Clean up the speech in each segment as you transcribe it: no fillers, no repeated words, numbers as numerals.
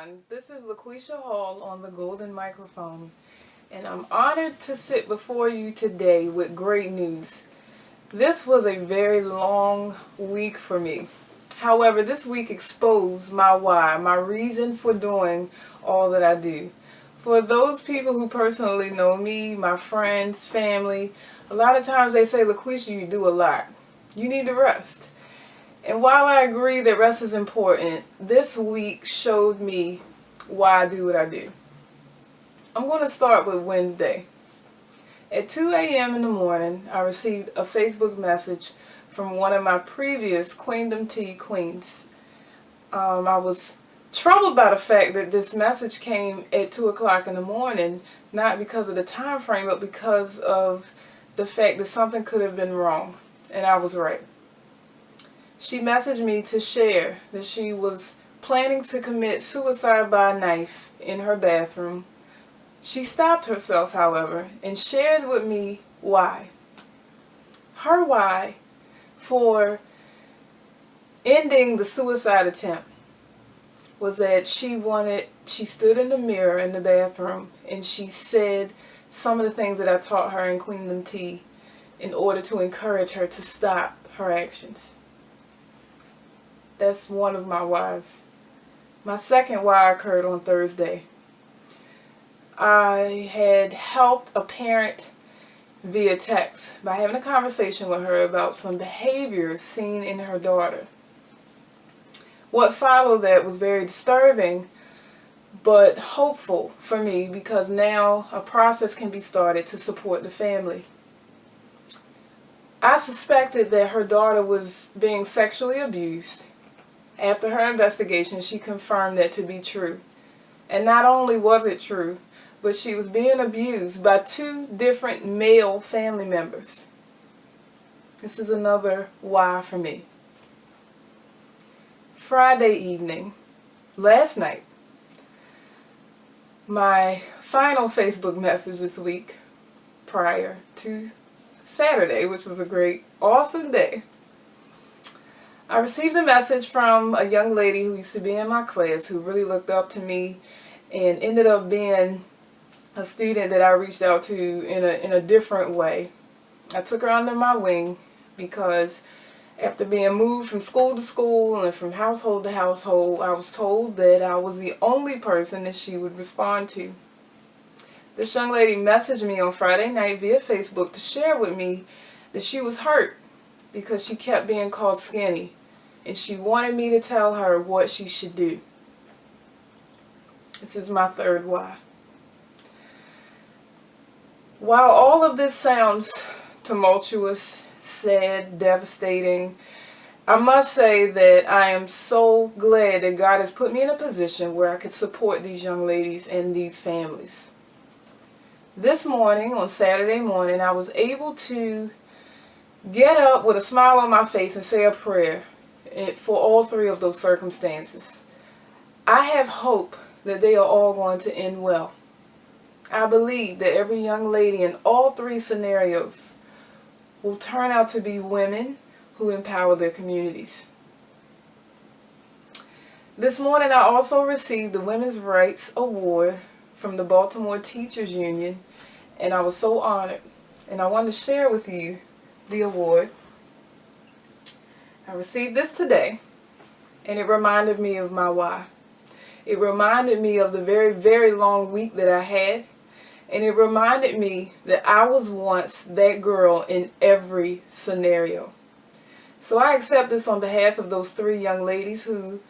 everyone. This is LaQuisha Hall on the golden microphone, and I'm honored to sit before you today with great news. This was a very long week for me. However, this week exposed my why, my reason for doing all that I do. For those people who personally know me, my friends, family, a lot of times they say, LaQuisha, you do a lot. You need to rest. And while I agree that rest is important, this week showed me why I do what I do. I'm going to start with Wednesday. At 2 a.m. in the morning, I received a Facebook message from one of my previous Queendom Tea queens. I was troubled by the fact that this message came at 2 o'clock in the morning, not because of the time frame, but because of the fact that something could have been wrong, and I was right. She messaged me to share that she was planning to commit suicide by knife in her bathroom. She stopped herself, however, and shared with me why. Her why for ending the suicide attempt was that she stood in the mirror in the bathroom and she said some of the things that I taught her in Queendom Tea in order to encourage her to stop her actions. That's one of my whys. My second why occurred on Thursday. I had helped a parent via text by having a conversation with her about some behaviors seen in her daughter. What followed that was very disturbing, but hopeful for me because now a process can be started to support the family. I suspected that her daughter was being sexually abused. After her investigation, she confirmed that to be true. And not only was it true, but she was being abused by 2 different male family members. This is another why for me. Friday evening, last night, my final Facebook message this week prior to Saturday, which was a great, awesome day. I received a message from a young lady who used to be in my class who really looked up to me and ended up being a student that I reached out to in a different way. I took her under my wing because after being moved from school to school and from household to household, I was told that I was the only person that she would respond to. This young lady messaged me on Friday night via Facebook to share with me that she was hurt because she kept being called skinny, and she wanted me to tell her what she should do. This is my third why. While all of this sounds tumultuous, sad, devastating, I must say that I am so glad that God has put me in a position where I could support these young ladies and these families. This morning, on Saturday morning, I was able to get up with a smile on my face and say a prayer for all 3 of those circumstances. I have hope that they are all going to end well. I believe that every young lady in all 3 scenarios will turn out to be women who empower their communities. This morning I also received the Women's Rights Award from the Baltimore Teachers Union, and I was so honored. And I wanted to share with you the award. I received this today, and it reminded me of my why. It reminded me of the very, very long week that I had, and it reminded me that I was once that girl in every scenario. So I accept this on behalf of those 3 young ladies who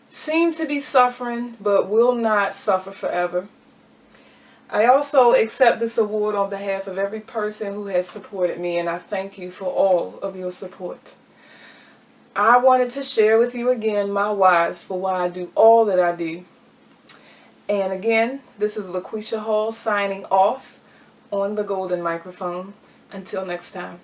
seem to be suffering but will not suffer forever. I also accept this award on behalf of every person who has supported me, and I thank you for all of your support. I wanted to share with you again my whys for why I do all that I do. And again, this is LaQuisha Hall signing off on the golden microphone. Until next time.